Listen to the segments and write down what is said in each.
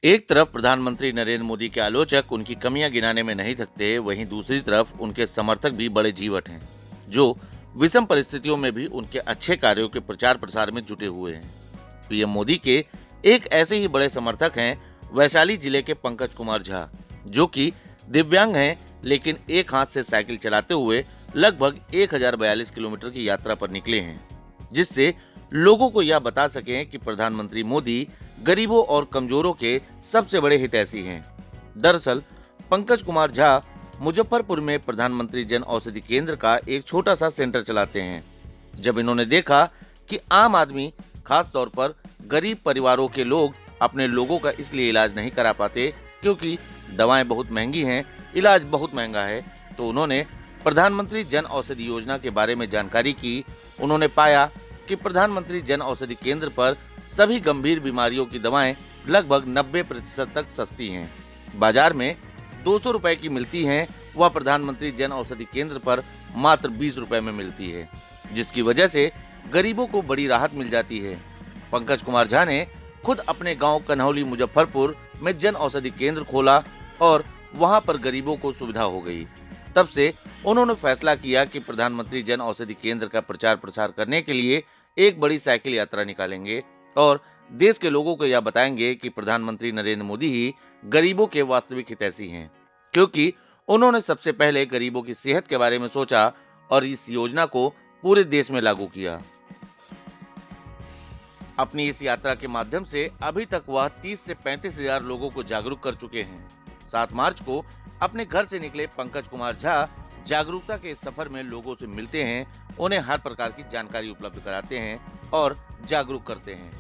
एक तरफ प्रधानमंत्री नरेंद्र मोदी के आलोचक उनकी कमियां गिनाने में नहीं थकते, वहीं दूसरी तरफ उनके समर्थक भी बड़े जीवट हैं, जो विषम परिस्थितियों में भी उनके अच्छे कार्यों के प्रचार प्रसार में जुटे हुए हैं। पीएम मोदी के एक ऐसे ही बड़े समर्थक हैं वैशाली जिले के पंकज कुमार झा, जो कि दिव्यांग हैं लेकिन एक हाथ से साइकिल चलाते हुए लगभग 1042 किलोमीटर की यात्रा पर निकले हैं, जिससे लोगों को यह बता सकें कि प्रधानमंत्री मोदी गरीबों और कमजोरों के सबसे बड़े हितैषी हैं। दरअसल पंकज कुमार झा मुजफ्फरपुर में प्रधानमंत्री जन औषधि केंद्र का एक छोटा सा सेंटर चलाते हैं। जब इन्होंने देखा कि आम आदमी, खास तौर पर गरीब परिवारों के लोग अपने लोगों का इसलिए इलाज नहीं करा पाते क्योंकि दवाएं बहुत महंगी हैं, इलाज बहुत महंगा है, तो उन्होंने प्रधानमंत्री जन औषधि योजना के बारे में जानकारी की। उन्होंने पाया कि प्रधानमंत्री जन औषधि केंद्र पर सभी गंभीर बीमारियों की दवाएं लगभग 90% तक सस्ती हैं। बाजार में 200 रुपए की मिलती हैं, वह प्रधानमंत्री जन औषधि केंद्र पर मात्र 20 रुपए में मिलती है, जिसकी वजह से गरीबों को बड़ी राहत मिल जाती है। पंकज कुमार झा ने खुद अपने गांव कन्हौली मुजफ्फरपुर में जन औषधि केंद्र खोला और वहां पर गरीबों को सुविधा हो गई। तब से उन्होंने फैसला किया कि प्रधानमंत्री जन औषधि केंद्र का प्रचार प्रसार करने के लिए एक बड़ी साइकिल यात्रा निकालेंगे और देश के लोगों को यह बताएंगे कि प्रधानमंत्री नरेंद्र मोदी ही गरीबों के वास्तविक हितैषी हैं, क्योंकि उन्होंने सबसे पहले गरीबों की सेहत के बारे में सोचा और इस योजना को पूरे देश में लागू किया। अपनी इस यात्रा के माध्यम से अभी तक वह 30 से 35 हजार लोगों को जागरूक कर चुके हैं। 7 मार्च को अपने घर से निकले पंकज कुमार झा जागरूकता के इस सफर में लोगों से मिलते हैं, उन्हें हर प्रकार की जानकारी उपलब्ध कराते हैं और जागरूक करते हैं।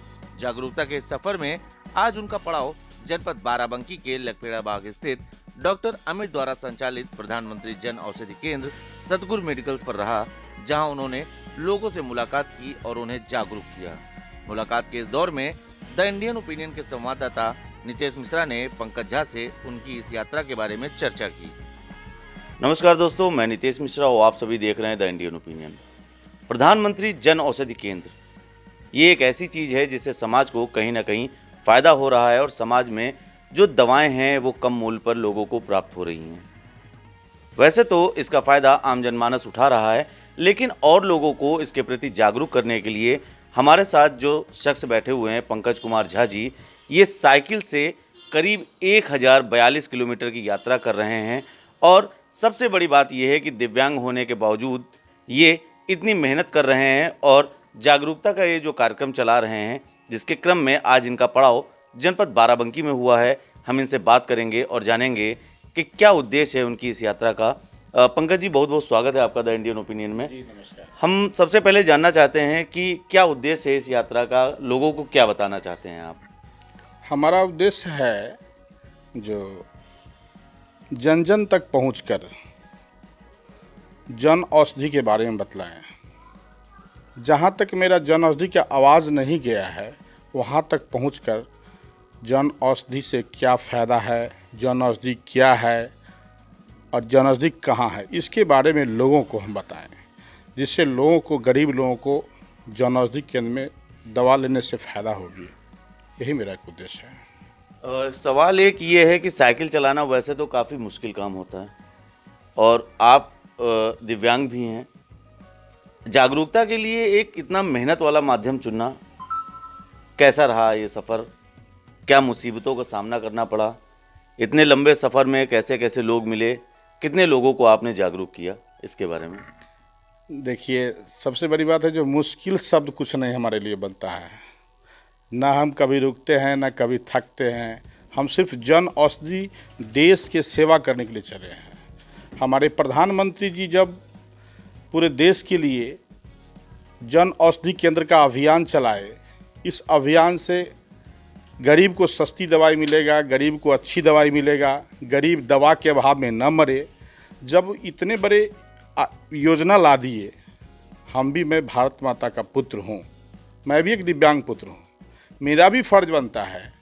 जागरूकता के इस सफर में आज उनका पड़ाव जनपद बाराबंकी के लखपेड़ा बाग स्थित डॉक्टर अमित द्वारा संचालित प्रधानमंत्री जन औषधि केंद्र सतगुरु मेडिकल्स पर रहा, जहां उन्होंने लोगों से मुलाकात की और उन्हें जागरूक किया। मुलाकात के इस दौर में द इंडियन ओपिनियन के संवाददाता नितेश मिश्रा ने पंकज झा से उनकी इस यात्रा के बारे में चर्चा की। नमस्कार दोस्तों, मैं नितेश मिश्रा और आप सभी देख रहे हैं द इंडियन ओपिनियन। प्रधानमंत्री जन औषधि केंद्र ये एक ऐसी चीज़ है जिससे समाज को कहीं ना कहीं फ़ायदा हो रहा है और समाज में जो दवाएं हैं वो कम मूल्य पर लोगों को प्राप्त हो रही हैं। वैसे तो इसका फ़ायदा आम जनमानस उठा रहा है, लेकिन और लोगों को इसके प्रति जागरूक करने के लिए हमारे साथ जो शख्स बैठे हुए हैं पंकज कुमार झा जी, ये साइकिल से करीब 1042 किलोमीटर की यात्रा कर रहे हैं और सबसे बड़ी बात यह है कि दिव्यांग होने के बावजूद ये इतनी मेहनत कर रहे हैं और जागरूकता का ये जो कार्यक्रम चला रहे हैं, जिसके क्रम में आज इनका पड़ाव जनपद बाराबंकी में हुआ है। हम इनसे बात करेंगे और जानेंगे कि क्या उद्देश्य है उनकी इस यात्रा का। पंकज जी, बहुत बहुत स्वागत है आपका द इंडियन ओपिनियन में। जी नमस्कार। हम सबसे पहले जानना चाहते हैं कि क्या उद्देश्य है इस यात्रा का, लोगों को क्या बताना चाहते हैं आप? हमारा उद्देश्य है जो जन जन तक पहुंचकर जन औषधि के बारे में बतलाएं। जहां तक मेरा जन औषधि का आवाज़ नहीं गया है, वहां तक पहुंचकर जन औषधि से क्या फ़ायदा है, जन औषधि क्या है और जन औषधि कहाँ है, इसके बारे में लोगों को हम बताएं, जिससे लोगों को, गरीब लोगों को जन औषधि केंद्र में दवा लेने से फ़ायदा होगी। यही मेरा एक उद्देश्य है। सवाल एक ये है कि साइकिल चलाना वैसे तो काफ़ी मुश्किल काम होता है और आप दिव्यांग भी हैं। जागरूकता के लिए एक इतना मेहनत वाला माध्यम चुनना कैसा रहा ये सफ़र? क्या मुसीबतों का सामना करना पड़ा? इतने लंबे सफ़र में कैसे कैसे लोग मिले? कितने लोगों को आपने जागरूक किया, इसके बारे में? देखिए, सबसे बड़ी बात है जो मुश्किल शब्द कुछ नहीं हमारे लिए बनता है। ना हम कभी रुकते हैं, ना कभी थकते हैं। हम सिर्फ जन औषधि देश के सेवा करने के लिए चले हैं। हमारे प्रधानमंत्री जी जब पूरे देश के लिए जन औषधि केंद्र का अभियान चलाए, इस अभियान से गरीब को सस्ती दवाई मिलेगा, गरीब को अच्छी दवाई मिलेगा, गरीब दवा के अभाव में न मरे। जब इतने बड़े योजना ला दिए, मैं भारत माता का पुत्र हूँ, मैं भी एक दिव्यांग पुत्र हूँ, मेरा भी फर्ज बनता है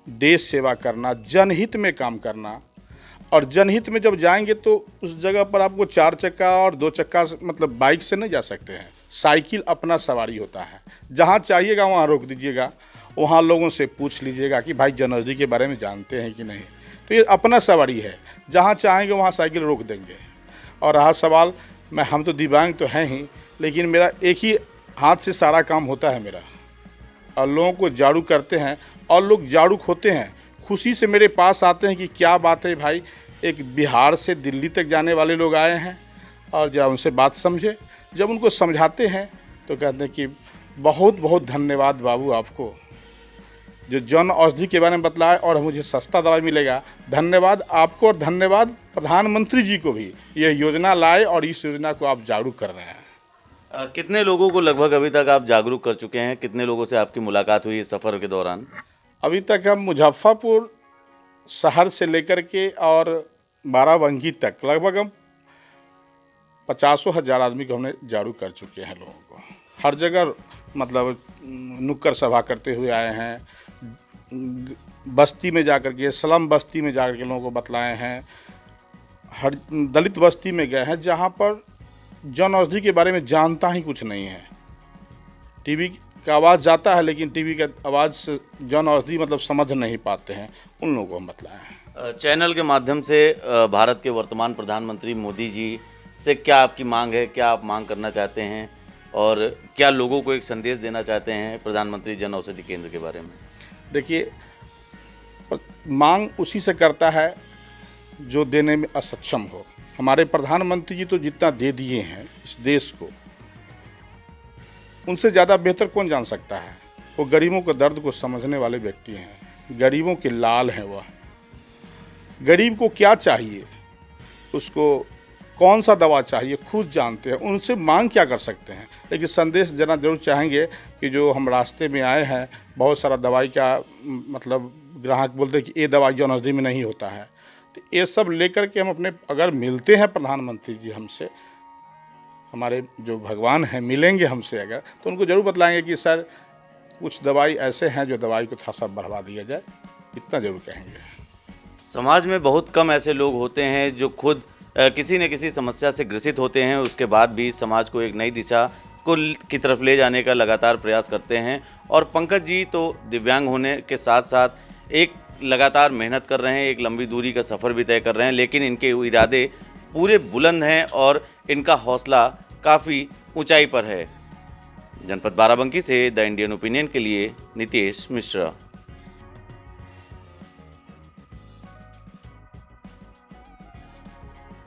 देश सेवा करना, जनहित में काम करना। और जनहित में जब जाएंगे तो उस जगह पर आपको 4 चक्का और 2 चक्का मतलब बाइक से नहीं जा सकते हैं। साइकिल अपना सवारी होता है, जहाँ चाहिएगा वहाँ रोक दीजिएगा वहाँ लोगों से पूछ लीजिएगा कि भाई जन औषधि के बारे में जानते हैं कि नहीं। तो ये अपना सवारी है, जहाँ चाहेंगे वहाँ साइकिल रोक देंगे। और रहा सवाल, हम तो दिव्यांग तो हैं ही, लेकिन मेरा एक ही हाथ से सारा काम होता है मेरा, और लोगों को जागरूक करते हैं और लोग जागरूक होते हैं, खुशी से मेरे पास आते हैं कि क्या बात है भाई, एक बिहार से दिल्ली तक जाने वाले लोग आए हैं और जरा उनसे बात समझे। जब उनको समझाते हैं तो कहते हैं कि बहुत बहुत धन्यवाद बाबू आपको, जो जन औषधि के बारे में बतलाए और मुझे सस्ता दवाई मिलेगा। धन्यवाद आपको और धन्यवाद प्रधानमंत्री जी को भी, यह योजना लाए और इस योजना को आप जागरूक कर रहे हैं। कितने लोगों को लगभग अभी तक आप जागरूक कर चुके हैं? कितने लोगों से आपकी मुलाकात हुई इस सफ़र के दौरान? अभी तक हम मुजफ्फरपुर शहर से लेकर के और बाराबंकी तक लगभग हम 50,000 आदमी को हमने जागरूक कर चुके हैं। लोगों को हर जगह मतलब नुक्कड़ सभा करते हुए आए हैं, बस्ती में जाकर के, स्लम बस्ती में जाकर के लोगों को बतलाए हैं, हर दलित बस्ती में गए हैं जहाँ पर जन औषधि के बारे में जानता ही कुछ नहीं है। टीवी का आवाज़ जाता है लेकिन टीवी के आवाज़ से जन औषधि मतलब समझ नहीं पाते हैं, उन लोगों को हम बतलाए हैं। चैनल के माध्यम से भारत के वर्तमान प्रधानमंत्री मोदी जी से क्या आपकी मांग है? क्या आप मांग करना चाहते हैं और क्या लोगों को एक संदेश देना चाहते हैं प्रधानमंत्री जन औषधि केंद्र के बारे में? देखिए, मांग उसी से करता है जो देने में असक्षम हो। हमारे प्रधानमंत्री जी तो जितना दे दिए हैं इस देश को, उनसे ज़्यादा बेहतर कौन जान सकता है। वो गरीबों के दर्द को समझने वाले व्यक्ति हैं, गरीबों के लाल हैं। वह गरीब को क्या चाहिए, उसको कौन सा दवा चाहिए खुद जानते हैं, उनसे मांग क्या कर सकते हैं। लेकिन संदेश देना जरूर चाहेंगे कि जो हम रास्ते में आए हैं, बहुत सारा दवाई का मतलब ग्राहक बोलते हैं कि ये दवाई जन औषधि में नहीं होता है, तो ये सब लेकर के हम अपने अगर मिलते हैं प्रधानमंत्री जी हमसे, हमारे जो भगवान हैं मिलेंगे हमसे अगर, तो उनको जरूर बतलाएंगे कि सर कुछ दवाई ऐसे हैं जो दवाई को थोड़ा सा बढ़वा दिया जाए, इतना जरूर कहेंगे। समाज में बहुत कम ऐसे लोग होते हैं जो खुद किसी न किसी समस्या से ग्रसित होते हैं, उसके बाद भी समाज को एक नई दिशा की तरफ ले जाने का लगातार प्रयास करते हैं। और पंकज जी तो दिव्यांग होने के साथ साथ एक लगातार मेहनत कर रहे हैं, एक लंबी दूरी का सफ़र भी तय कर रहे हैं, लेकिन इनके इरादे पूरे बुलंद हैं और इनका हौसला काफ़ी ऊंचाई पर है। जनपद बाराबंकी से द इंडियन ओपिनियन के लिए नितेश मिश्रा।